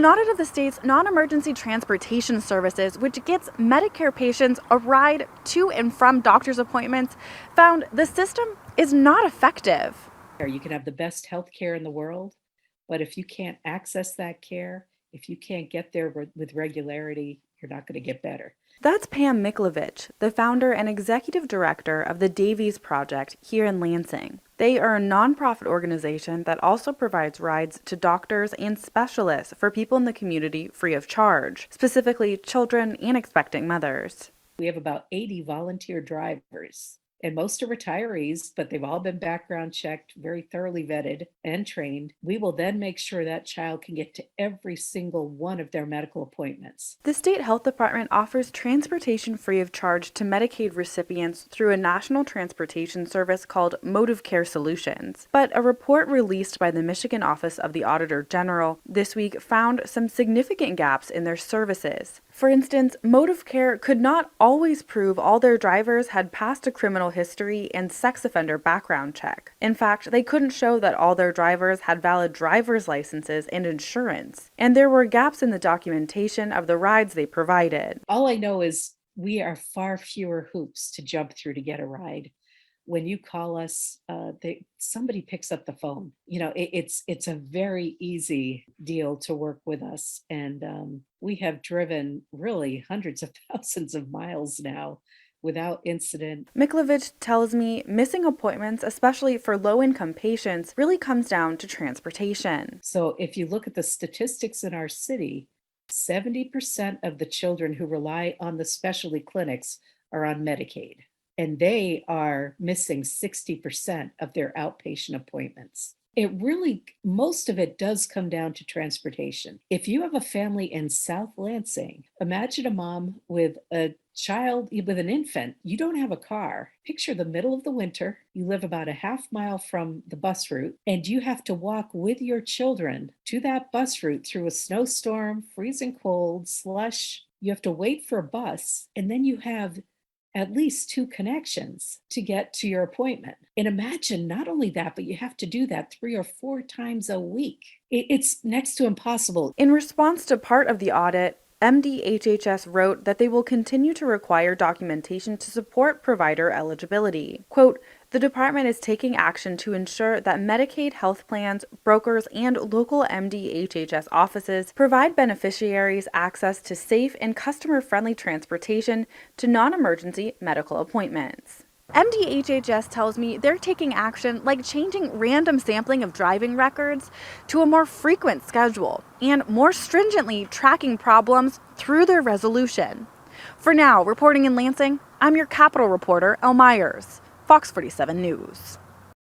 An audit of the state's non-emergency transportation services, which gets Medicare patients a ride to and from doctor's appointments, found the system is not effective. You can have the best health care in the world, but if you can't access that care, if you can't get there with regularity, you're not going to get better. That's Pam Miklovich, the founder and executive director of the Davies Project here in Lansing. They are a nonprofit organization that also provides rides to doctors and specialists for people in the community free of charge, specifically children and expecting mothers. We have about 80 volunteer drivers, and most are retirees, but they've all been background checked, very thoroughly vetted and trained. We will then make sure that child can get to every single one of their medical appointments. The state health department offers transportation free of charge to Medicaid recipients through a national transportation service called ModivCare Solutions. But a report released by the Michigan Office of the Auditor General this week found some significant gaps in their services. For instance, ModivCare could not always prove all their drivers had passed a criminal history and sex offender background check. In fact, they couldn't show that all their drivers had valid driver's licenses and insurance. And there were gaps in the documentation of the rides they provided. All I know is we are far fewer hoops to jump through to get a ride. When you call us, somebody picks up the phone. It's a very easy deal to work with us. And we have driven really hundreds of thousands of miles now without incident. Miklovich tells me missing appointments, especially for low-income patients, really comes down to transportation. So if you look at the statistics in our city, 70% of the children who rely on the specialty clinics are on Medicaid, and they are missing 60% of their outpatient appointments. Most of it does come down to transportation. If you have a family in South Lansing, imagine a mom with a child, with an infant, you don't have a car. Picture the middle of the winter, you live about a half mile from the bus route, and you have to walk with your children to that bus route through a snowstorm, freezing cold, slush. You have to wait for a bus, and then you have at least 2 connections to get to your appointment. And imagine not only that, but you have to do that 3 or 4 times a week. It's next to impossible. In response to part of the audit, MDHHS wrote that they will continue to require documentation to support provider eligibility. Quote, "The department is taking action to ensure that Medicaid health plans, brokers, and local MDHHS offices provide beneficiaries access to safe and customer-friendly transportation to non-emergency medical appointments." MDHHS tells me they're taking action like changing random sampling of driving records to a more frequent schedule and more stringently tracking problems through their resolution. For now, reporting in Lansing, I'm your Capitol reporter, Elle Myers, Fox 47 News.